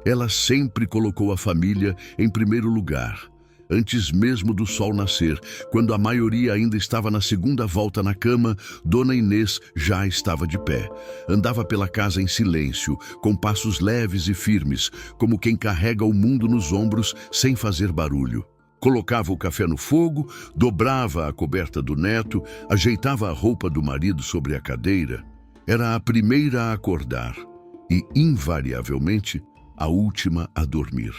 Ela sempre colocou a família em primeiro lugar. Antes mesmo do sol nascer, quando a maioria ainda estava na segunda volta na cama, Dona Inês já estava de pé. Andava pela casa em silêncio, com passos leves e firmes, como quem carrega o mundo nos ombros sem fazer barulho. Colocava o café no fogo, dobrava a coberta do neto, ajeitava a roupa do marido sobre a cadeira. Era a primeira a acordar e, invariavelmente, a última a dormir.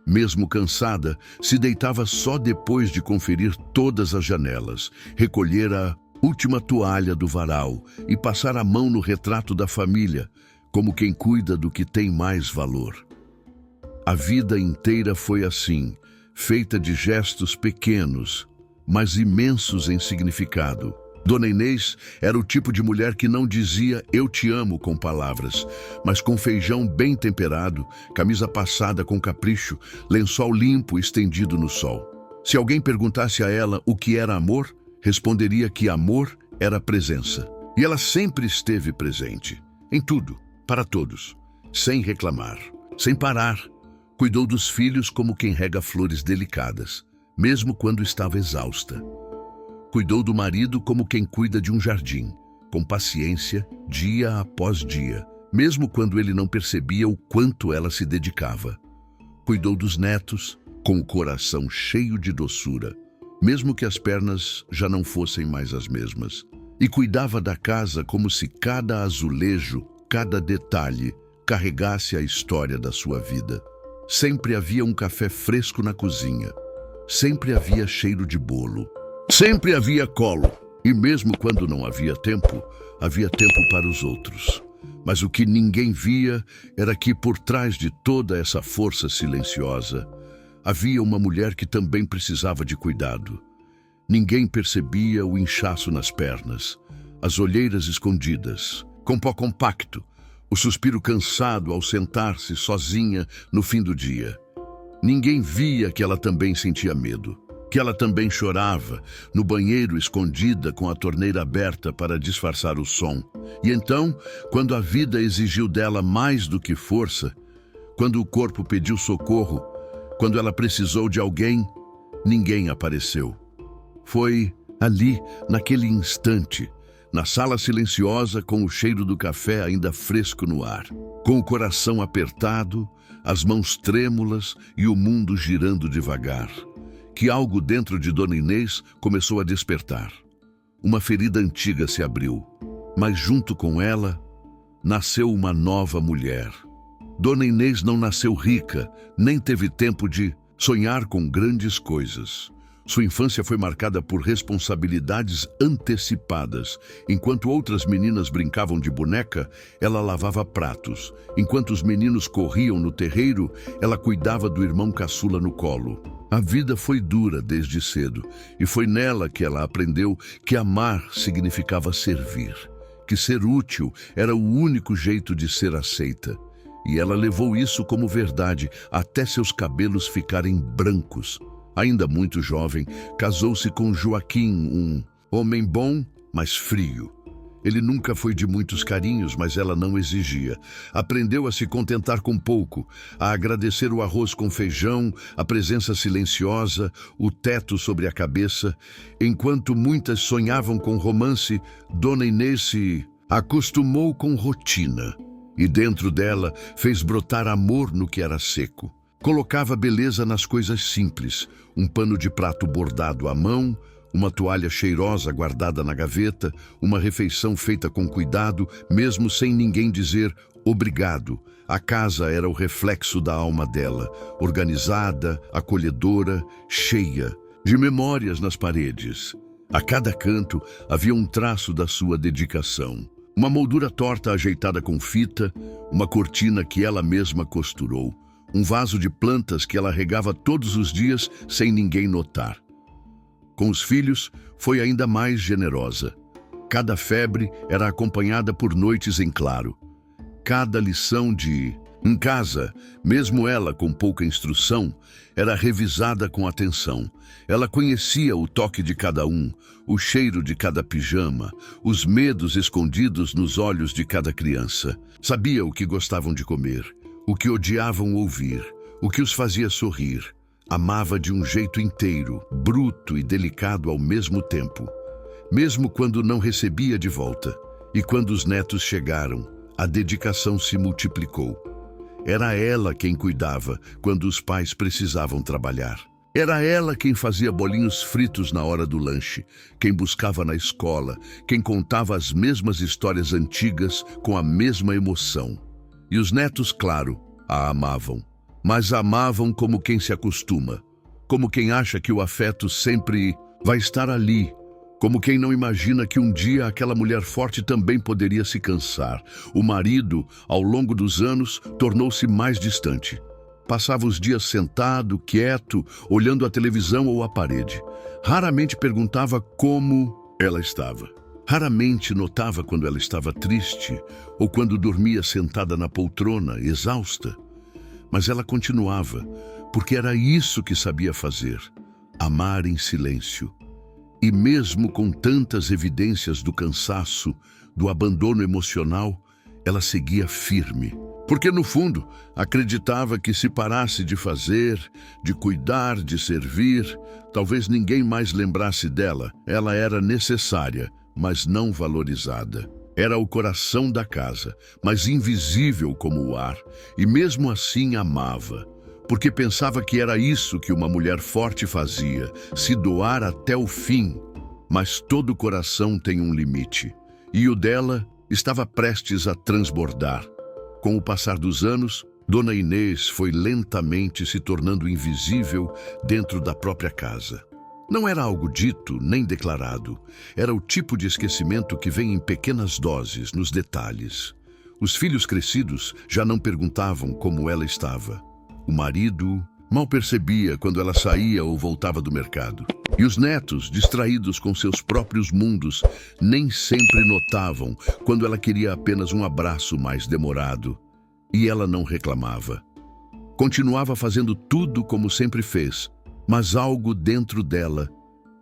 Mesmo cansada, se deitava só depois de conferir todas as janelas, recolher a última toalha do varal e passar a mão no retrato da família, como quem cuida do que tem mais valor. A vida inteira foi assim, feita de gestos pequenos, mas imensos em significado. Dona Inês era o tipo de mulher que não dizia "eu te amo" com palavras, mas com feijão bem temperado, camisa passada com capricho, lençol limpo estendido no sol. Se alguém perguntasse a ela o que era amor, responderia que amor era presença. E ela sempre esteve presente, em tudo, para todos, sem reclamar, sem parar. Cuidou dos filhos como quem rega flores delicadas, mesmo quando estava exausta. Cuidou do marido como quem cuida de um jardim, com paciência, dia após dia, mesmo quando ele não percebia o quanto ela se dedicava. Cuidou dos netos, com o coração cheio de doçura, mesmo que as pernas já não fossem mais as mesmas. E cuidava da casa como se cada azulejo, cada detalhe, carregasse a história da sua vida. Sempre havia um café fresco na cozinha. Sempre havia cheiro de bolo. Sempre havia colo, e mesmo quando não havia tempo para os outros. Mas o que ninguém via era que por trás de toda essa força silenciosa, havia uma mulher que também precisava de cuidado. Ninguém percebia o inchaço nas pernas, as olheiras escondidas, com pó compacto, o suspiro cansado ao sentar-se sozinha no fim do dia. Ninguém via que ela também sentia medo. Que ela também chorava, no banheiro escondida com a torneira aberta para disfarçar o som. E então, quando a vida exigiu dela mais do que força, quando o corpo pediu socorro, quando ela precisou de alguém, ninguém apareceu. Foi ali, naquele instante, na sala silenciosa com o cheiro do café ainda fresco no ar, com o coração apertado, as mãos trêmulas e o mundo girando devagar, que algo dentro de Dona Inês começou a despertar. Uma ferida antiga se abriu, mas junto com ela, nasceu uma nova mulher. Dona Inês não nasceu rica, nem teve tempo de sonhar com grandes coisas. Sua infância foi marcada por responsabilidades antecipadas. Enquanto outras meninas brincavam de boneca, ela lavava pratos. Enquanto os meninos corriam no terreiro, ela cuidava do irmão caçula no colo. A vida foi dura desde cedo, e foi nela que ela aprendeu que amar significava servir, que ser útil era o único jeito de ser aceita. E ela levou isso como verdade até seus cabelos ficarem brancos. Ainda muito jovem, casou-se com Joaquim, um homem bom, mas frio. Ele nunca foi de muitos carinhos, mas ela não exigia. Aprendeu a se contentar com pouco, a agradecer o arroz com feijão, a presença silenciosa, o teto sobre a cabeça. Enquanto muitas sonhavam com romance, Dona Inês se acostumou com rotina. E dentro dela fez brotar amor no que era seco. Colocava beleza nas coisas simples, um pano de prato bordado à mão, uma toalha cheirosa guardada na gaveta, uma refeição feita com cuidado, mesmo sem ninguém dizer obrigado. A casa era o reflexo da alma dela, organizada, acolhedora, cheia de memórias nas paredes. A cada canto havia um traço da sua dedicação. Uma moldura torta ajeitada com fita, uma cortina que ela mesma costurou, um vaso de plantas que ela regava todos os dias sem ninguém notar. Com os filhos, foi ainda mais generosa. Cada febre era acompanhada por noites em claro. Cada lição em casa, mesmo ela com pouca instrução, era revisada com atenção. Ela conhecia o toque de cada um, o cheiro de cada pijama, os medos escondidos nos olhos de cada criança. Sabia o que gostavam de comer, o que odiavam ouvir, o que os fazia sorrir. Amava de um jeito inteiro, bruto e delicado ao mesmo tempo. Mesmo quando não recebia de volta. E quando os netos chegaram, a dedicação se multiplicou. Era ela quem cuidava quando os pais precisavam trabalhar. Era ela quem fazia bolinhos fritos na hora do lanche, quem buscava na escola, quem contava as mesmas histórias antigas com a mesma emoção. E os netos, claro, a amavam. Mas a amavam como quem se acostuma, como quem acha que o afeto sempre vai estar ali, como quem não imagina que um dia aquela mulher forte também poderia se cansar. O marido, ao longo dos anos, tornou-se mais distante. Passava os dias sentado, quieto, olhando a televisão ou a parede. Raramente perguntava como ela estava. Raramente notava quando ela estava triste ou quando dormia sentada na poltrona, exausta. Mas ela continuava, porque era isso que sabia fazer: amar em silêncio. E mesmo com tantas evidências do cansaço, do abandono emocional, ela seguia firme. Porque, no fundo, acreditava que se parasse de fazer, de cuidar, de servir, talvez ninguém mais lembrasse dela. Ela era necessária, mas não valorizada. Era o coração da casa, mas invisível como o ar, e mesmo assim amava, porque pensava que era isso que uma mulher forte fazia, se doar até o fim. Mas todo coração tem um limite, e o dela estava prestes a transbordar. Com o passar dos anos, Dona Inês foi lentamente se tornando invisível dentro da própria casa. Não era algo dito nem declarado. Era o tipo de esquecimento que vem em pequenas doses, nos detalhes. Os filhos crescidos já não perguntavam como ela estava. O marido mal percebia quando ela saía ou voltava do mercado. E os netos, distraídos com seus próprios mundos, nem sempre notavam quando ela queria apenas um abraço mais demorado. E ela não reclamava. Continuava fazendo tudo como sempre fez, mas algo dentro dela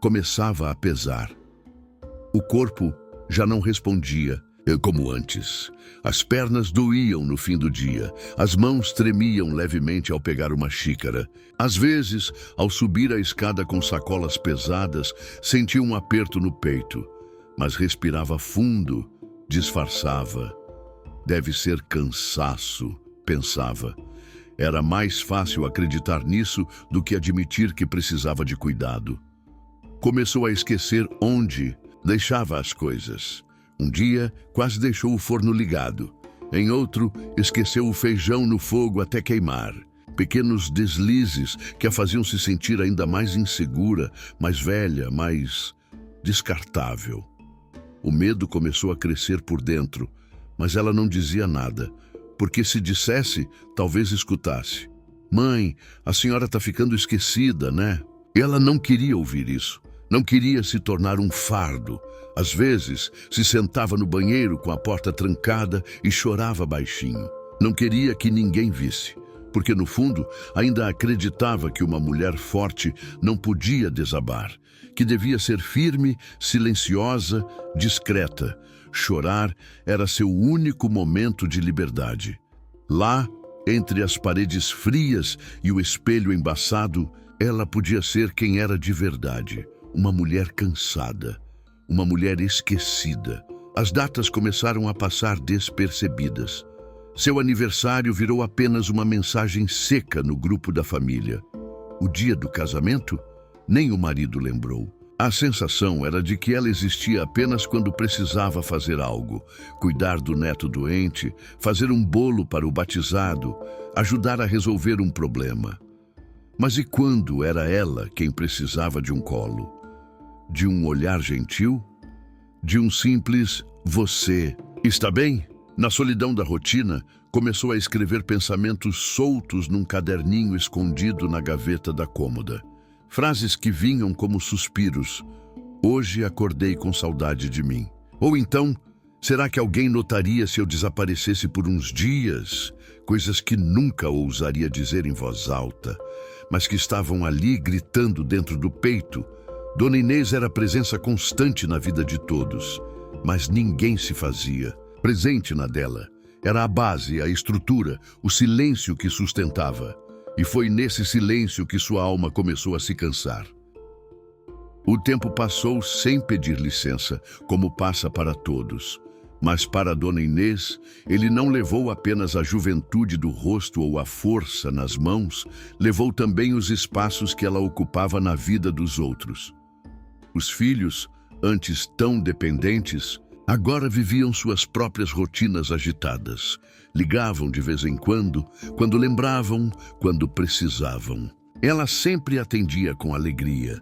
começava a pesar. O corpo já não respondia como antes. As pernas doíam no fim do dia, as mãos tremiam levemente ao pegar uma xícara. Às vezes, ao subir a escada com sacolas pesadas, sentia um aperto no peito, mas respirava fundo, disfarçava. Deve ser cansaço, pensava. Era mais fácil acreditar nisso do que admitir que precisava de cuidado. Começou a esquecer onde deixava as coisas. Um dia, quase deixou o forno ligado. Em outro, esqueceu o feijão no fogo até queimar. Pequenos deslizes que a faziam se sentir ainda mais insegura, mais velha, mais descartável. O medo começou a crescer por dentro, mas ela não dizia nada, porque se dissesse, talvez escutasse. Mãe, a senhora está ficando esquecida, né? Ela não queria ouvir isso. Não queria se tornar um fardo. Às vezes, se sentava no banheiro com a porta trancada e chorava baixinho. Não queria que ninguém visse, porque no fundo ainda acreditava que uma mulher forte não podia desabar, que devia ser firme, silenciosa, discreta. Chorar era seu único momento de liberdade. Lá, entre as paredes frias e o espelho embaçado, ela podia ser quem era de verdade, uma mulher cansada, uma mulher esquecida. As datas começaram a passar despercebidas. Seu aniversário virou apenas uma mensagem seca no grupo da família. O dia do casamento, nem o marido lembrou. A sensação era de que ela existia apenas quando precisava fazer algo, cuidar do neto doente, fazer um bolo para o batizado, ajudar a resolver um problema. Mas e quando era ela quem precisava de um colo? De um olhar gentil? De um simples "você está bem?" Na solidão da rotina, começou a escrever pensamentos soltos num caderninho escondido na gaveta da cômoda. Frases que vinham como suspiros. Hoje acordei com saudade de mim. Ou então, será que alguém notaria se eu desaparecesse por uns dias? Coisas que nunca ousaria dizer em voz alta, mas que estavam ali gritando dentro do peito. Dona Inês era presença constante na vida de todos, mas ninguém se fazia presente na dela. Era a base, a estrutura, o silêncio que sustentava. E foi nesse silêncio que sua alma começou a se cansar. O tempo passou sem pedir licença, como passa para todos. Mas para Dona Inês, ele não levou apenas a juventude do rosto ou a força nas mãos, levou também os espaços que ela ocupava na vida dos outros. Os filhos, antes tão dependentes, agora viviam suas próprias rotinas agitadas. Ligavam de vez em quando lembravam, quando precisavam. Ela sempre atendia com alegria,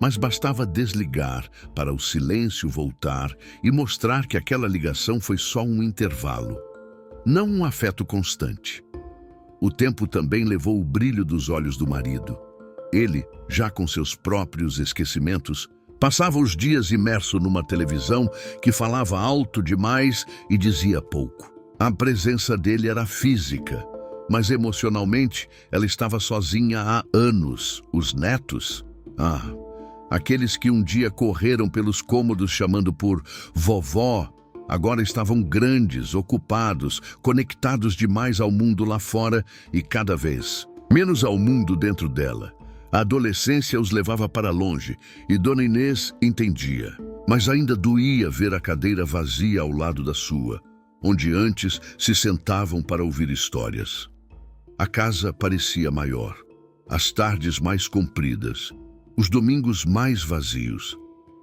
mas bastava desligar para o silêncio voltar e mostrar que aquela ligação foi só um intervalo, não um afeto constante. O tempo também levou o brilho dos olhos do marido. Ele, já com seus próprios esquecimentos, passava os dias imerso numa televisão que falava alto demais e dizia pouco. A presença dele era física, mas emocionalmente ela estava sozinha há anos. Os netos, aqueles que um dia correram pelos cômodos chamando por vovó, agora estavam grandes, ocupados, conectados demais ao mundo lá fora e cada vez menos ao mundo dentro dela. A adolescência os levava para longe e Dona Inês entendia. Mas ainda doía ver a cadeira vazia ao lado da sua, onde antes se sentavam para ouvir histórias. A casa parecia maior, as tardes mais compridas, os domingos mais vazios.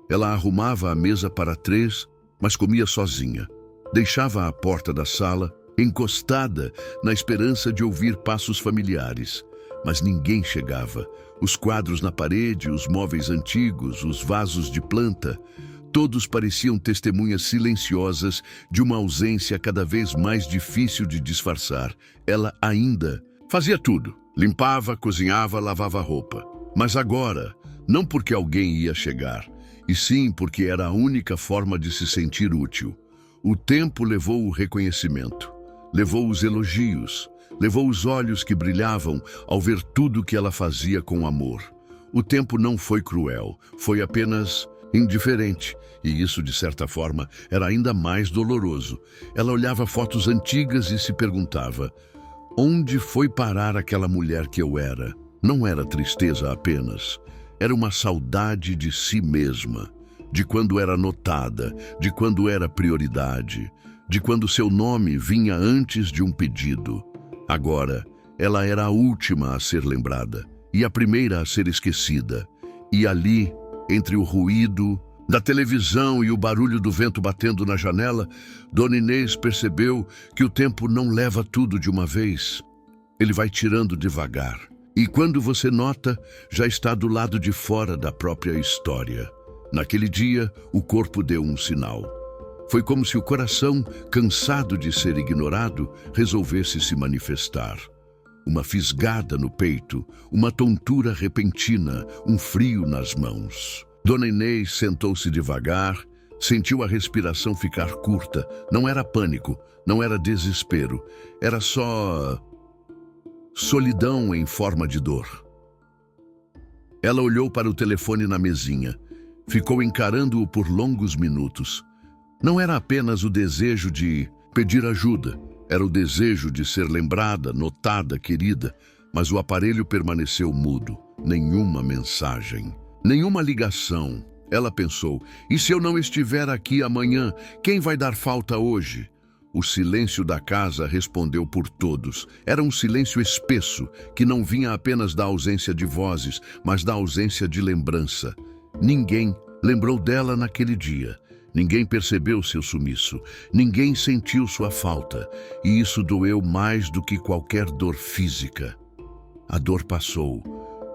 Ela arrumava a mesa para 3, mas comia sozinha. Deixava a porta da sala encostada na esperança de ouvir passos familiares. Mas ninguém chegava. Os quadros na parede, os móveis antigos, os vasos de planta, todos pareciam testemunhas silenciosas de uma ausência cada vez mais difícil de disfarçar. Ela ainda fazia tudo. Limpava, cozinhava, lavava roupa. Mas agora, não porque alguém ia chegar, e sim porque era a única forma de se sentir útil. O tempo levou o reconhecimento, levou os elogios, levou os olhos que brilhavam ao ver tudo que ela fazia com amor. O tempo não foi cruel, foi apenas indiferente, e isso, de certa forma, era ainda mais doloroso. Ela olhava fotos antigas e se perguntava: onde foi parar aquela mulher que eu era? Não era tristeza apenas, era uma saudade de si mesma, de quando era notada, de quando era prioridade, de quando seu nome vinha antes de um pedido. Agora, ela era a última a ser lembrada e a primeira a ser esquecida. E ali, entre o ruído da televisão e o barulho do vento batendo na janela, Dona Inês percebeu que o tempo não leva tudo de uma vez. Ele vai tirando devagar. E quando você nota, já está do lado de fora da própria história. Naquele dia, o corpo deu um sinal. Foi como se o coração, cansado de ser ignorado, resolvesse se manifestar. Uma fisgada no peito, uma tontura repentina, um frio nas mãos. Dona Inês sentou-se devagar, sentiu a respiração ficar curta. Não era pânico, não era desespero, era só solidão em forma de dor. Ela olhou para o telefone na mesinha, ficou encarando-o por longos minutos. Não era apenas o desejo de pedir ajuda, era o desejo de ser lembrada, notada, querida, mas o aparelho permaneceu mudo. Nenhuma mensagem, nenhuma ligação. Ela pensou: e se eu não estiver aqui amanhã, quem vai dar falta hoje? O silêncio da casa respondeu por todos. Era um silêncio espesso, que não vinha apenas da ausência de vozes, mas da ausência de lembrança. Ninguém lembrou dela naquele dia. Ninguém percebeu seu sumiço, ninguém sentiu sua falta, e isso doeu mais do que qualquer dor física. A dor passou,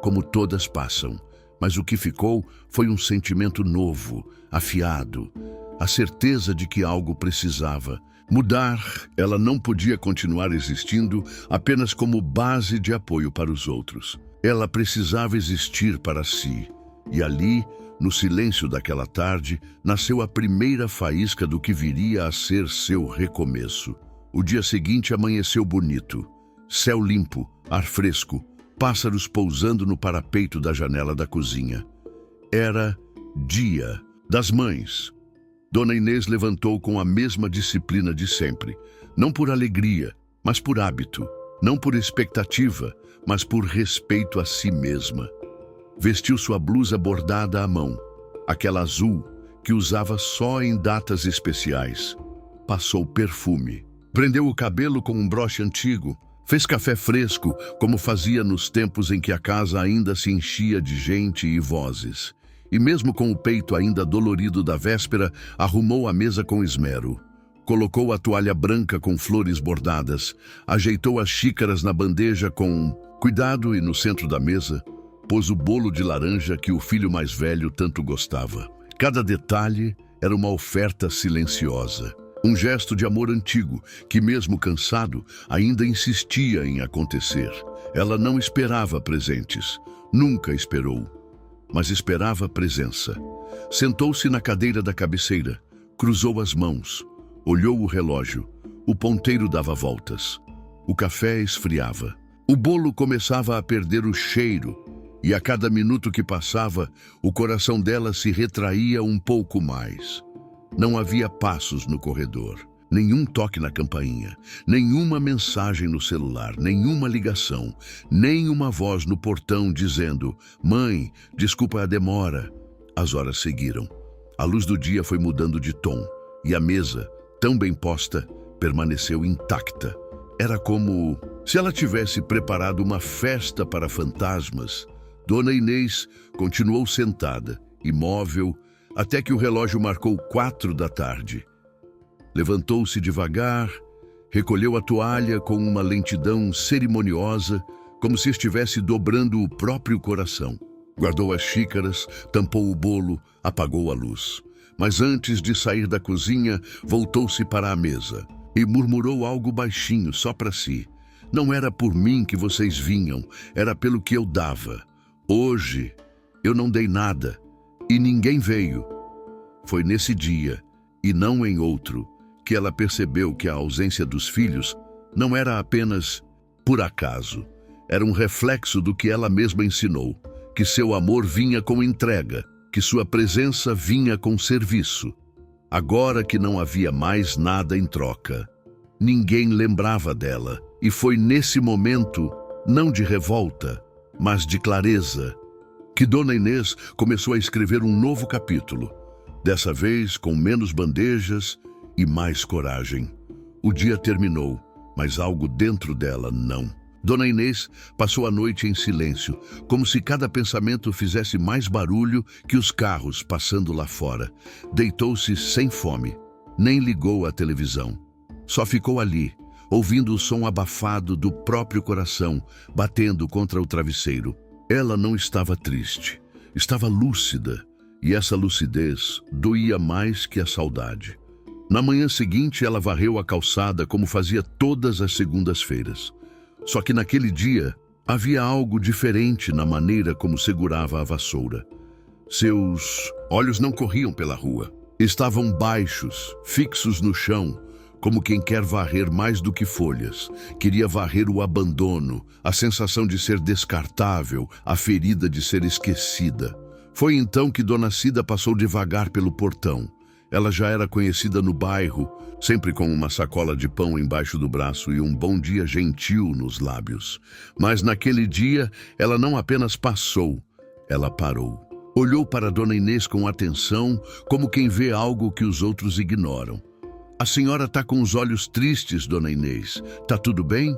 como todas passam, mas o que ficou foi um sentimento novo, afiado, a certeza de que algo precisava mudar. Ela não podia continuar existindo apenas como base de apoio para os outros. Ela precisava existir para si, e ali, no silêncio daquela tarde, nasceu a primeira faísca do que viria a ser seu recomeço. O dia seguinte amanheceu bonito. Céu limpo, ar fresco, pássaros pousando no parapeito da janela da cozinha. Era Dia das Mães. Dona Inês levantou com a mesma disciplina de sempre. Não por alegria, mas por hábito. Não por expectativa, mas por respeito a si mesma. Vestiu sua blusa bordada à mão, aquela azul que usava só em datas especiais. Passou perfume. Prendeu o cabelo com um broche antigo. Fez café fresco, como fazia nos tempos em que a casa ainda se enchia de gente e vozes. E mesmo com o peito ainda dolorido da véspera, arrumou a mesa com esmero. Colocou a toalha branca com flores bordadas, ajeitou as xícaras na bandeja com cuidado e no centro da mesa, pôs o bolo de laranja que o filho mais velho tanto gostava. Cada detalhe era uma oferta silenciosa. Um gesto de amor antigo, que mesmo cansado, ainda insistia em acontecer. Ela não esperava presentes, nunca esperou, mas esperava presença. Sentou-se na cadeira da cabeceira, cruzou as mãos, olhou o relógio. O ponteiro dava voltas. O café esfriava. O bolo começava a perder o cheiro, e a cada minuto que passava, o coração dela se retraía um pouco mais. Não havia passos no corredor, nenhum toque na campainha, nenhuma mensagem no celular, nenhuma ligação, nem uma voz no portão dizendo: "Mãe, desculpa a demora." As horas seguiram. A luz do dia foi mudando de tom, e a mesa, tão bem posta, permaneceu intacta. Era como se ela tivesse preparado uma festa para fantasmas. Dona Inês continuou sentada, imóvel, até que o relógio marcou 4 da tarde. Levantou-se devagar, recolheu a toalha com uma lentidão cerimoniosa, como se estivesse dobrando o próprio coração. Guardou as xícaras, tampou o bolo, apagou a luz. Mas antes de sair da cozinha, voltou-se para a mesa e murmurou algo baixinho, só para si. "Não era por mim que vocês vinham, era pelo que eu dava. Hoje, eu não dei nada. E ninguém veio." Foi nesse dia, e não em outro, que ela percebeu que a ausência dos filhos não era apenas por acaso. Era um reflexo do que ela mesma ensinou, que seu amor vinha com entrega, que sua presença vinha com serviço. Agora que não havia mais nada em troca, ninguém lembrava dela, e foi nesse momento, não de revolta, mas de clareza, que Dona Inês começou a escrever um novo capítulo, dessa vez com menos bandejas e mais coragem. O dia terminou, mas algo dentro dela não. Dona Inês passou a noite em silêncio, como se cada pensamento fizesse mais barulho que os carros passando lá fora. Deitou-se sem fome, nem ligou a televisão. Só ficou ali, ouvindo o som abafado do próprio coração, batendo contra o travesseiro. Ela não estava triste, estava lúcida, e essa lucidez doía mais que a saudade. Na manhã seguinte, ela varreu a calçada como fazia todas as segundas-feiras. Só que naquele dia, havia algo diferente na maneira como segurava a vassoura. Seus olhos não corriam pela rua. Estavam baixos, fixos no chão, como quem quer varrer mais do que folhas. Queria varrer o abandono, a sensação de ser descartável, a ferida de ser esquecida. Foi então que Dona Cida passou devagar pelo portão. Ela já era conhecida no bairro, sempre com uma sacola de pão embaixo do braço e um bom dia gentil nos lábios. Mas naquele dia, ela não apenas passou, ela parou. Olhou para Dona Inês com atenção, como quem vê algo que os outros ignoram. "A senhora está com os olhos tristes, Dona Inês. Tá tudo bem?"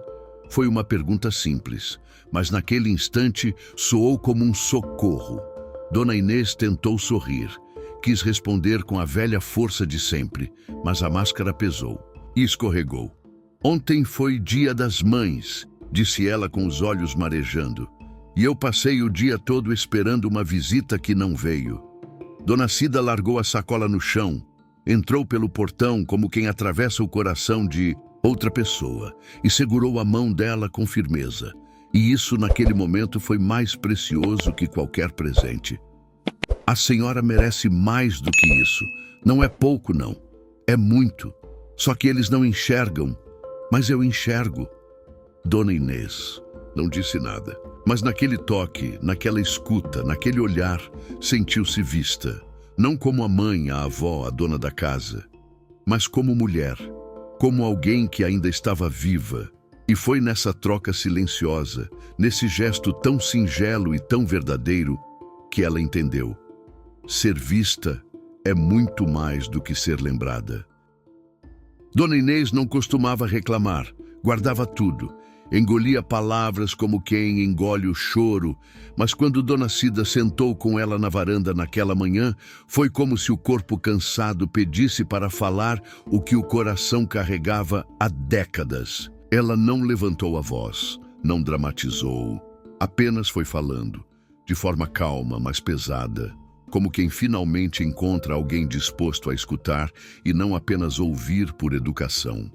Foi uma pergunta simples, mas naquele instante soou como um socorro. Dona Inês tentou sorrir. Quis responder com a velha força de sempre, mas a máscara pesou e escorregou. "Ontem foi Dia das Mães", disse ela com os olhos marejando. "E eu passei o dia todo esperando uma visita que não veio." Dona Cida largou a sacola no chão, entrou pelo portão como quem atravessa o coração de outra pessoa e segurou a mão dela com firmeza. E isso naquele momento foi mais precioso que qualquer presente. "A senhora merece mais do que isso. Não é pouco, não. É muito. Só que eles não enxergam. Mas eu enxergo." Dona Inês não disse nada. Mas naquele toque, naquela escuta, naquele olhar, sentiu-se vista. Não como a mãe, a avó, a dona da casa, mas como mulher. como alguém que ainda estava viva. E foi nessa troca silenciosa, nesse gesto tão singelo e tão verdadeiro, que ela entendeu. Ser vista é muito mais do que ser lembrada. Dona Inês não costumava reclamar, guardava tudo, engolia palavras como quem engole o choro, mas quando Dona Cida sentou com ela na varanda naquela manhã, foi como se o corpo cansado pedisse para falar o que o coração carregava há décadas. Ela não levantou a voz, não dramatizou, apenas foi falando, de forma calma, mas pesada, como quem finalmente encontra alguém disposto a escutar e não apenas ouvir por educação.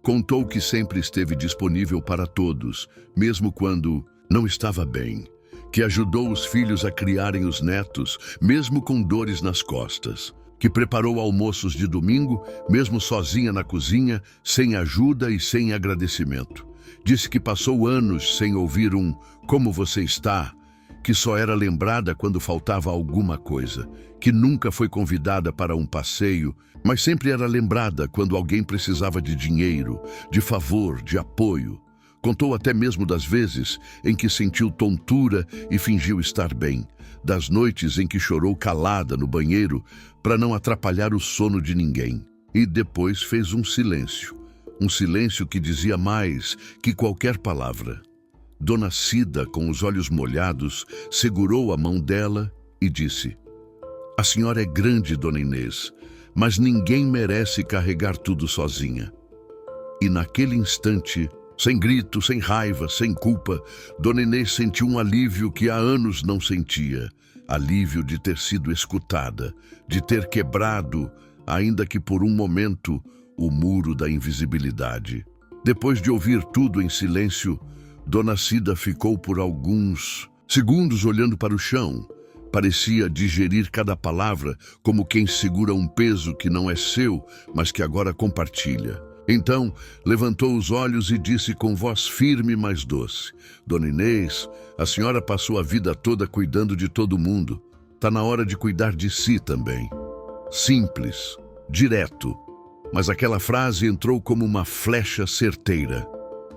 Contou que sempre esteve disponível para todos, mesmo quando não estava bem, que ajudou os filhos a criarem os netos, mesmo com dores nas costas, que preparou almoços de domingo, mesmo sozinha na cozinha, sem ajuda e sem agradecimento. Disse que passou anos sem ouvir um "como você está?", que só era lembrada quando faltava alguma coisa, que nunca foi convidada para um passeio, mas sempre era lembrada quando alguém precisava de dinheiro, de favor, de apoio. Contou até mesmo das vezes em que sentiu tontura e fingiu estar bem, das noites em que chorou calada no banheiro para não atrapalhar o sono de ninguém. E depois fez um silêncio que dizia mais que qualquer palavra. Dona Cida, com os olhos molhados, segurou a mão dela e disse: "A senhora é grande, Dona Inês, mas ninguém merece carregar tudo sozinha." E naquele instante, sem grito, sem raiva, sem culpa, Dona Inês sentiu um alívio que há anos não sentia. Alívio de ter sido escutada, de ter quebrado, ainda que por um momento, o muro da invisibilidade. Depois de ouvir tudo em silêncio, Dona Cida ficou por alguns segundos olhando para o chão. Parecia digerir cada palavra como quem segura um peso que não é seu, mas que agora compartilha. Então, levantou os olhos e disse com voz firme, mas doce: "Dona Inês, a senhora passou a vida toda cuidando de todo mundo. Tá na hora de cuidar de si também." Simples, direto, mas aquela frase entrou como uma flecha certeira.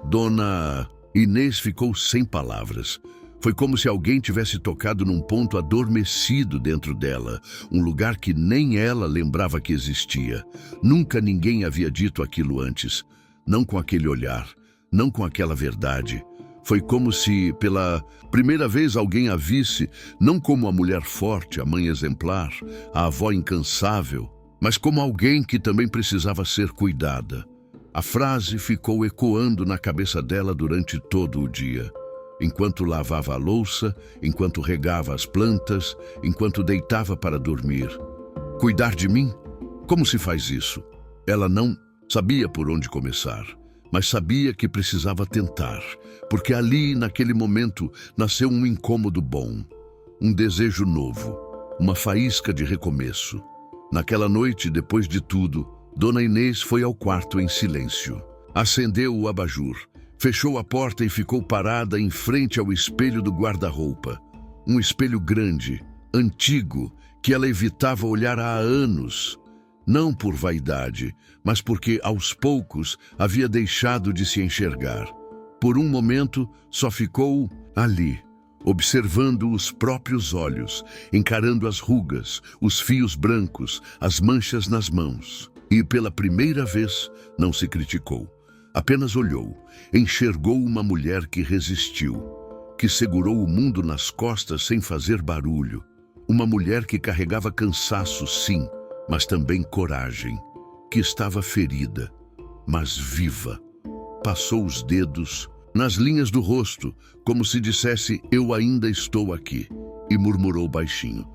Dona Inês ficou sem palavras. Foi como se alguém tivesse tocado num ponto adormecido dentro dela, um lugar que nem ela lembrava que existia. Nunca ninguém havia dito aquilo antes, não com aquele olhar, não com aquela verdade. Foi como se, pela primeira vez, alguém a visse, não como a mulher forte, a mãe exemplar, a avó incansável, mas como alguém que também precisava ser cuidada. A frase ficou ecoando na cabeça dela durante todo o dia. Enquanto lavava a louça, enquanto regava as plantas, enquanto deitava para dormir. Cuidar de mim? Como se faz isso? Ela não sabia por onde começar, mas sabia que precisava tentar, porque ali, naquele momento, nasceu um incômodo bom, um desejo novo, uma faísca de recomeço. Naquela noite, depois de tudo, Dona Inês foi ao quarto em silêncio. Acendeu o abajur. Fechou a porta e ficou parada em frente ao espelho do guarda-roupa. Um espelho grande, antigo, que ela evitava olhar há anos. Não por vaidade, mas porque, aos poucos, havia deixado de se enxergar. Por um momento, só ficou ali, observando os próprios olhos, encarando as rugas, os fios brancos, as manchas nas mãos. E, pela primeira vez, não se criticou. Apenas olhou, enxergou uma mulher que resistiu, que segurou o mundo nas costas sem fazer barulho. Uma mulher que carregava cansaço, sim, mas também coragem, que estava ferida, mas viva. Passou os dedos nas linhas do rosto, como se dissesse: "Eu ainda estou aqui", e murmurou baixinho: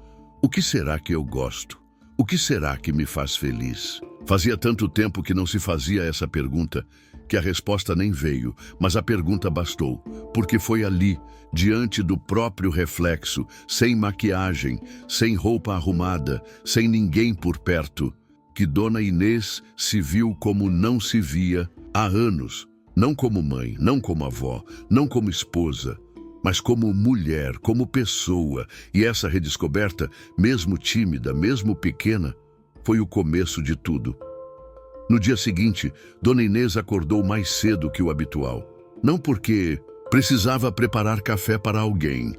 "O que será que eu gosto? O que será que me faz feliz?" Fazia tanto tempo que não se fazia essa pergunta, que a resposta nem veio, mas a pergunta bastou, porque foi ali, diante do próprio reflexo, sem maquiagem, sem roupa arrumada, sem ninguém por perto, que Dona Inês se viu como não se via há anos, não como mãe, não como avó, não como esposa, mas como mulher, como pessoa. E essa redescoberta, mesmo tímida, mesmo pequena, foi o começo de tudo. No dia seguinte, Dona Inês acordou mais cedo que o habitual. Não porque precisava preparar café para alguém,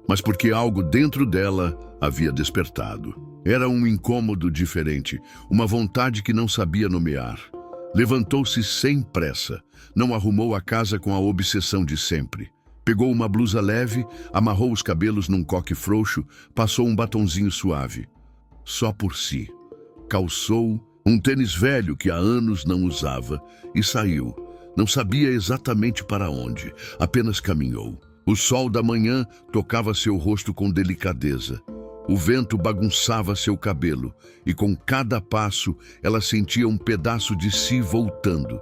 mas porque algo dentro dela havia despertado. Era um incômodo diferente, uma vontade que não sabia nomear. Levantou-se sem pressa, não arrumou a casa com a obsessão de sempre. Pegou uma blusa leve, amarrou os cabelos num coque frouxo, passou um batonzinho suave. Só por si. Calçou um tênis velho que há anos não usava e saiu. Não sabia exatamente para onde, apenas caminhou. O sol da manhã tocava seu rosto com delicadeza. O vento bagunçava seu cabelo e com cada passo ela sentia um pedaço de si voltando.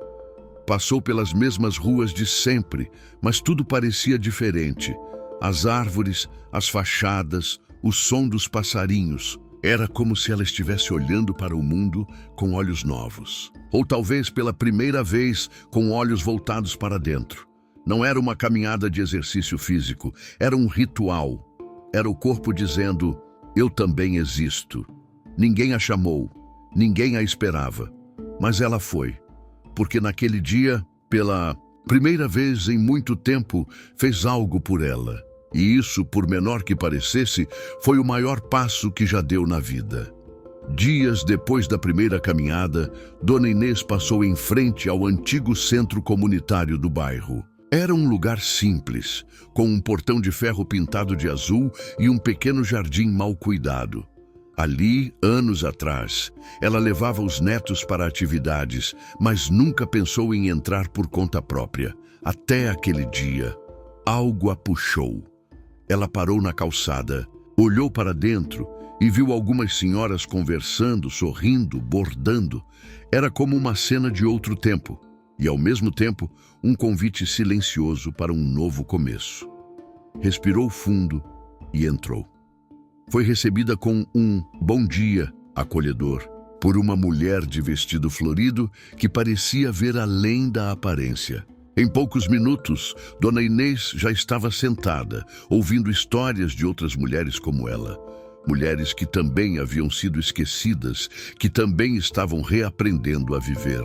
Passou pelas mesmas ruas de sempre, mas tudo parecia diferente. As árvores, as fachadas, o som dos passarinhos. Era como se ela estivesse olhando para o mundo com olhos novos. Ou talvez pela primeira vez com olhos voltados para dentro. Não era uma caminhada de exercício físico, era um ritual. Era o corpo dizendo: eu também existo. Ninguém a chamou, ninguém a esperava, mas ela foi. Porque naquele dia, pela primeira vez em muito tempo, fez algo por ela. E isso, por menor que parecesse, foi o maior passo que já deu na vida. Dias depois da primeira caminhada, Dona Inês passou em frente ao antigo centro comunitário do bairro. Era um lugar simples, com um portão de ferro pintado de azul e um pequeno jardim mal cuidado. Ali, anos atrás, ela levava os netos para atividades, mas nunca pensou em entrar por conta própria. Até aquele dia, algo a puxou. Ela parou na calçada, olhou para dentro e viu algumas senhoras conversando, sorrindo, bordando. Era como uma cena de outro tempo e, ao mesmo tempo, um convite silencioso para um novo começo. Respirou fundo e entrou. Foi recebida com um bom dia acolhedor por uma mulher de vestido florido que parecia ver além da aparência. Em poucos minutos, Dona Inês já estava sentada, ouvindo histórias de outras mulheres como ela. Mulheres que também haviam sido esquecidas, que também estavam reaprendendo a viver.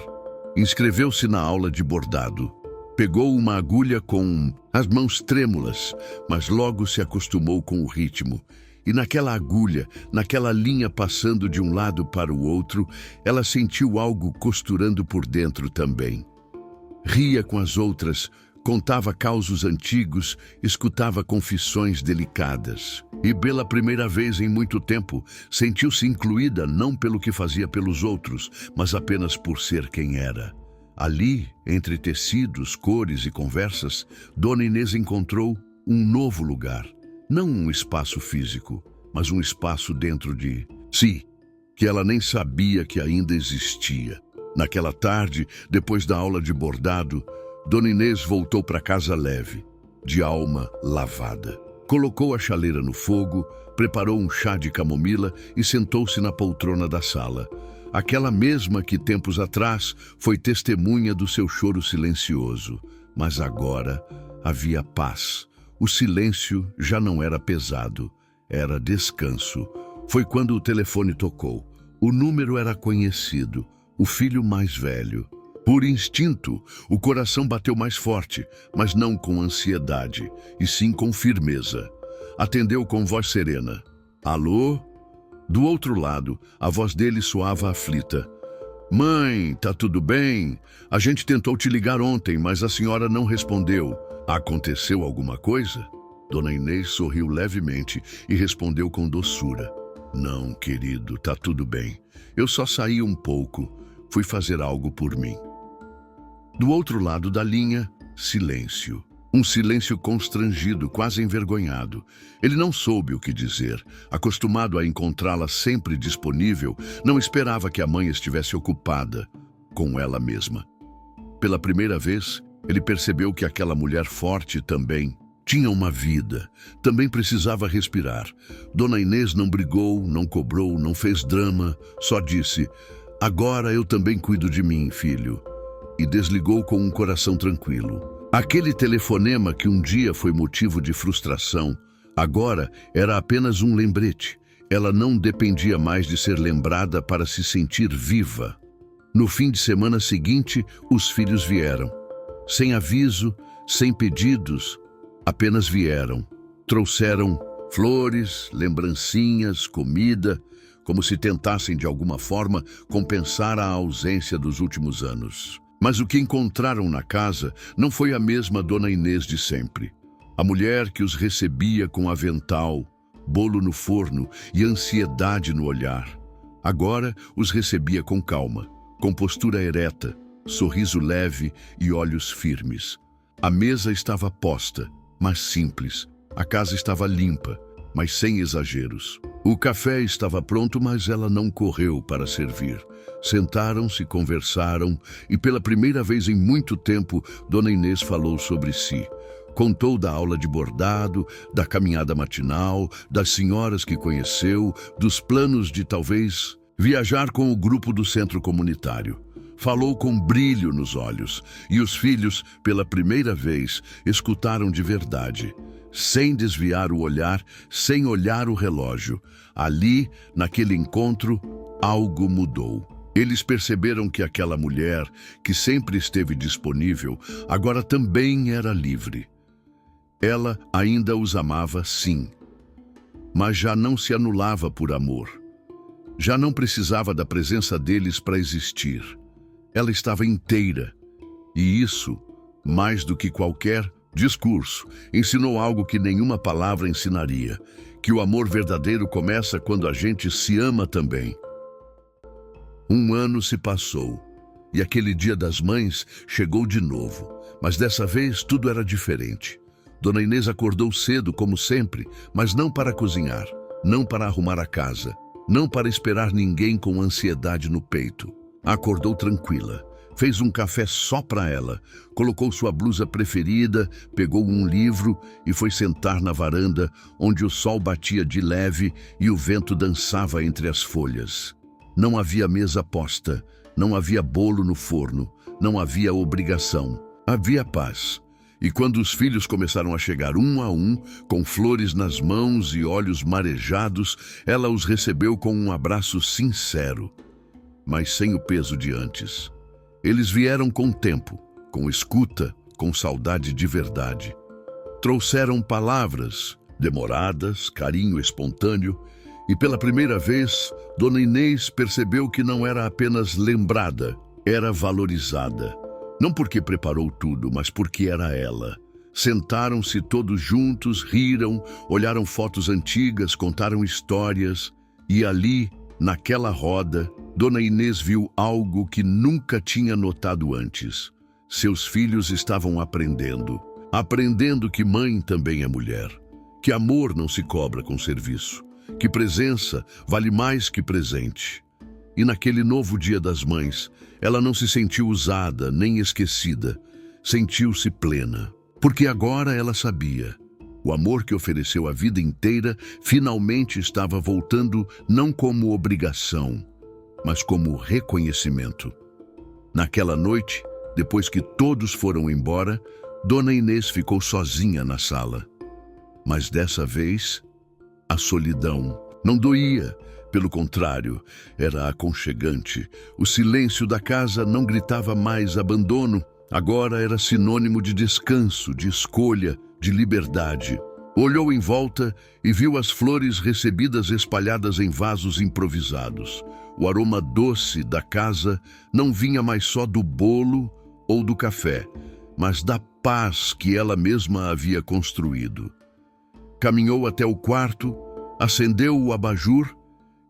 Inscreveu-se na aula de bordado. Pegou uma agulha com as mãos trêmulas, mas logo se acostumou com o ritmo. E naquela agulha, naquela linha passando de um lado para o outro, ela sentiu algo costurando por dentro também. Ria com as outras, contava causos antigos, escutava confissões delicadas. E pela primeira vez em muito tempo, sentiu-se incluída não pelo que fazia pelos outros, mas apenas por ser quem era. Ali, entre tecidos, cores e conversas, Dona Inês encontrou um novo lugar. Não um espaço físico, mas um espaço dentro de si, que ela nem sabia que ainda existia. Naquela tarde, depois da aula de bordado, Dona Inês voltou para casa leve, de alma lavada. Colocou a chaleira no fogo, preparou um chá de camomila e sentou-se na poltrona da sala. Aquela mesma que tempos atrás foi testemunha do seu choro silencioso. Mas agora havia paz. O silêncio já não era pesado, era descanso. Foi quando o telefone tocou. O número era conhecido, o filho mais velho. Por instinto, o coração bateu mais forte, mas não com ansiedade, e sim com firmeza. Atendeu com voz serena. Alô? Do outro lado, a voz dele soava aflita. Mãe, tá tudo bem? A gente tentou te ligar ontem, mas a senhora não respondeu. Aconteceu alguma coisa? Dona Inês sorriu levemente e respondeu com doçura. Não, querido, tá tudo bem. Eu só saí um pouco. Fui fazer algo por mim. Do outro lado da linha, silêncio. Um silêncio constrangido, quase envergonhado. Ele não soube o que dizer. Acostumado a encontrá-la sempre disponível, não esperava que a mãe estivesse ocupada com ela mesma. Pela primeira vez, ele percebeu que aquela mulher forte também tinha uma vida, também precisava respirar. Dona Inês não brigou, não cobrou, não fez drama, só disse: agora eu também cuido de mim, filho. E desligou com um coração tranquilo. Aquele telefonema que um dia foi motivo de frustração, agora era apenas um lembrete. Ela não dependia mais de ser lembrada para se sentir viva. No fim de semana seguinte, os filhos vieram. Sem aviso, sem pedidos, apenas vieram. Trouxeram flores, lembrancinhas, comida, como se tentassem de alguma forma compensar a ausência dos últimos anos. Mas o que encontraram na casa não foi a mesma Dona Inês de sempre. A mulher que os recebia com avental, bolo no forno e ansiedade no olhar. Agora os recebia com calma, com postura ereta, sorriso leve e olhos firmes. A mesa estava posta, mas simples. A casa estava limpa, mas sem exageros. O café estava pronto, mas ela não correu para servir. Sentaram-se, conversaram e pela primeira vez em muito tempo, Dona Inês falou sobre si. Contou da aula de bordado, da caminhada matinal, das senhoras que conheceu, dos planos de talvez viajar com o grupo do centro comunitário. Falou com brilho nos olhos e os filhos, pela primeira vez, escutaram de verdade, sem desviar o olhar, sem olhar o relógio. Ali, naquele encontro, algo mudou. Eles perceberam que aquela mulher, que sempre esteve disponível, agora também era livre. Ela ainda os amava, sim, mas já não se anulava por amor. Já não precisava da presença deles para existir. Ela estava inteira, e isso, mais do que qualquer discurso, ensinou algo que nenhuma palavra ensinaria, que o amor verdadeiro começa quando a gente se ama também. Um ano se passou, e aquele Dia das Mães chegou de novo, mas dessa vez tudo era diferente. Dona Inês acordou cedo, como sempre, mas não para cozinhar, não para arrumar a casa, não para esperar ninguém com ansiedade no peito. Acordou tranquila, fez um café só para ela, colocou sua blusa preferida, pegou um livro e foi sentar na varanda, onde o sol batia de leve e o vento dançava entre as folhas. Não havia mesa posta, não havia bolo no forno, não havia obrigação, havia paz. E quando os filhos começaram a chegar um a um, com flores nas mãos e olhos marejados, ela os recebeu com um abraço sincero, mas sem o peso de antes. Eles vieram com tempo, com escuta, com saudade de verdade. Trouxeram palavras, demoradas, carinho espontâneo, e pela primeira vez, Dona Inês percebeu que não era apenas lembrada, era valorizada. Não porque preparou tudo, mas porque era ela. Sentaram-se todos juntos, riram, olharam fotos antigas, contaram histórias. E ali, naquela roda, Dona Inês viu algo que nunca tinha notado antes. Seus filhos estavam aprendendo. Aprendendo que mãe também é mulher. Que amor não se cobra com serviço. Que presença vale mais que presente. E naquele novo Dia das Mães, ela não se sentiu usada nem esquecida. Sentiu-se plena. Porque agora ela sabia. O amor que ofereceu a vida inteira finalmente estava voltando não como obrigação, mas como reconhecimento. Naquela noite, depois que todos foram embora, Dona Inês ficou sozinha na sala. Mas dessa vez, a solidão não doía. Pelo contrário, era aconchegante. O silêncio da casa não gritava mais abandono. Agora era sinônimo de descanso, de escolha, de liberdade. Olhou em volta e viu as flores recebidas espalhadas em vasos improvisados. O aroma doce da casa não vinha mais só do bolo ou do café, mas da paz que ela mesma havia construído. Caminhou até o quarto, acendeu o abajur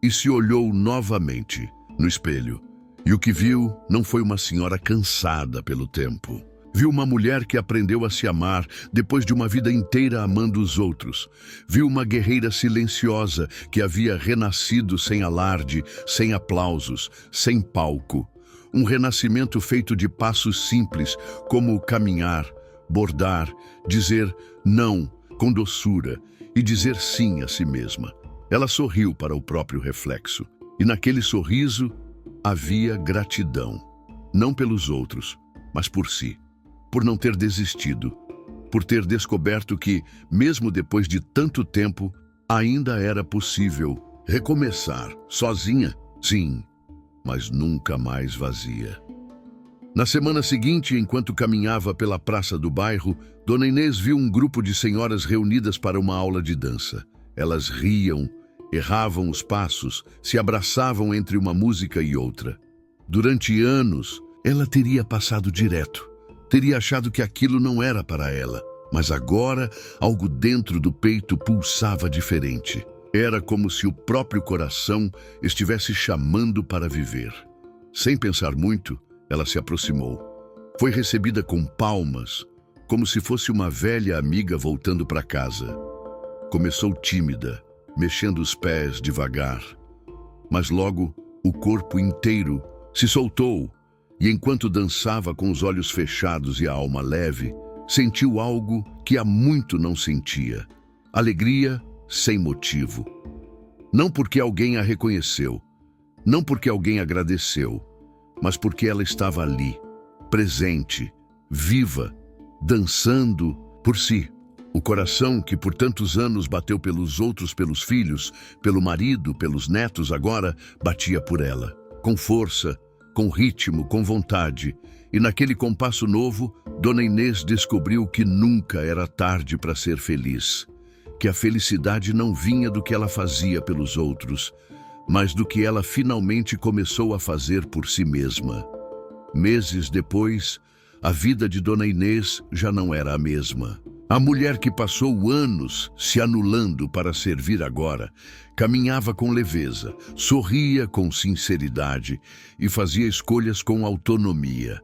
e se olhou novamente no espelho. E o que viu não foi uma senhora cansada pelo tempo. Viu uma mulher que aprendeu a se amar depois de uma vida inteira amando os outros. Viu uma guerreira silenciosa que havia renascido sem alarde, sem aplausos, sem palco. Um renascimento feito de passos simples, como caminhar, bordar, dizer não com doçura e dizer sim a si mesma. Ela sorriu para o próprio reflexo, e naquele sorriso havia gratidão, não pelos outros, mas por si, por não ter desistido, por ter descoberto que, mesmo depois de tanto tempo, ainda era possível recomeçar, sozinha, sim, mas nunca mais vazia. Na semana seguinte, enquanto caminhava pela praça do bairro, Dona Inês viu um grupo de senhoras reunidas para uma aula de dança. Elas riam, erravam os passos, se abraçavam entre uma música e outra. Durante anos, ela teria passado direto. Teria achado que aquilo não era para ela. Mas agora, algo dentro do peito pulsava diferente. Era como se o próprio coração estivesse chamando para viver. Sem pensar muito, ela se aproximou. Foi recebida com palmas, como se fosse uma velha amiga voltando para casa. Começou tímida, mexendo os pés devagar. Mas logo, o corpo inteiro se soltou e, enquanto dançava com os olhos fechados e a alma leve, sentiu algo que há muito não sentia. Alegria sem motivo. Não porque alguém a reconheceu, não porque alguém agradeceu, mas porque ela estava ali, presente, viva, dançando por si. O coração que por tantos anos bateu pelos outros, pelos filhos, pelo marido, pelos netos, agora batia por ela, com força, com ritmo, com vontade. E naquele compasso novo, Dona Inês descobriu que nunca era tarde para ser feliz, que a felicidade não vinha do que ela fazia pelos outros, mas do que ela finalmente começou a fazer por si mesma. Meses depois, a vida de Dona Inês já não era a mesma. A mulher que passou anos se anulando para servir agora, caminhava com leveza, sorria com sinceridade e fazia escolhas com autonomia.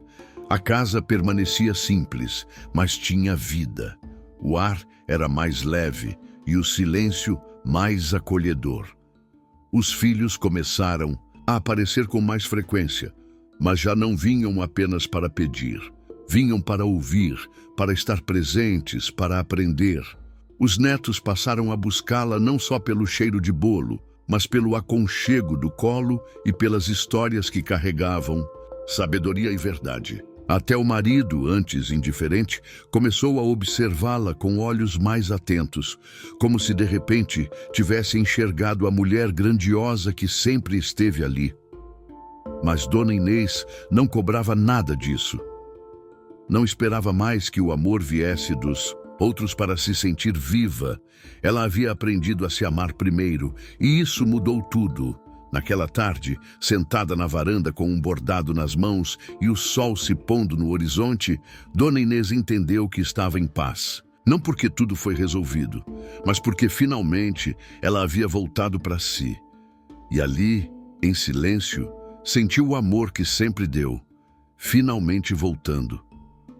A casa permanecia simples, mas tinha vida. O ar era mais leve e o silêncio mais acolhedor. Os filhos começaram a aparecer com mais frequência, mas já não vinham apenas para pedir. Vinham para ouvir, para estar presentes, para aprender. Os netos passaram a buscá-la não só pelo cheiro de bolo, mas pelo aconchego do colo e pelas histórias que carregavam, sabedoria e verdade. Até o marido, antes indiferente, começou a observá-la com olhos mais atentos, como se de repente tivesse enxergado a mulher grandiosa que sempre esteve ali. Mas Dona Inês não cobrava nada disso. Não esperava mais que o amor viesse dos outros para se sentir viva. Ela havia aprendido a se amar primeiro, e isso mudou tudo. Naquela tarde, sentada na varanda com um bordado nas mãos e o sol se pondo no horizonte, Dona Inês entendeu que estava em paz. Não porque tudo foi resolvido, mas porque finalmente ela havia voltado para si. E ali, em silêncio, sentiu o amor que sempre deu, finalmente voltando.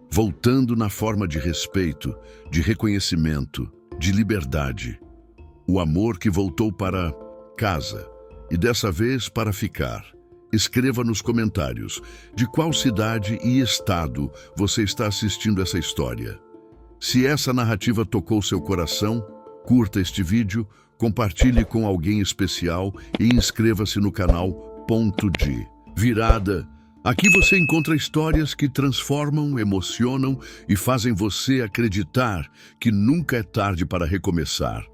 Voltando na forma de respeito, de reconhecimento, de liberdade. O amor que voltou para casa. E dessa vez para ficar. Escreva nos comentários de qual cidade e estado você está assistindo essa história. Se essa narrativa tocou seu coração, curta este vídeo, compartilhe com alguém especial e inscreva-se no canal Ponto de Virada. Aqui você encontra histórias que transformam, emocionam e fazem você acreditar que nunca é tarde para recomeçar.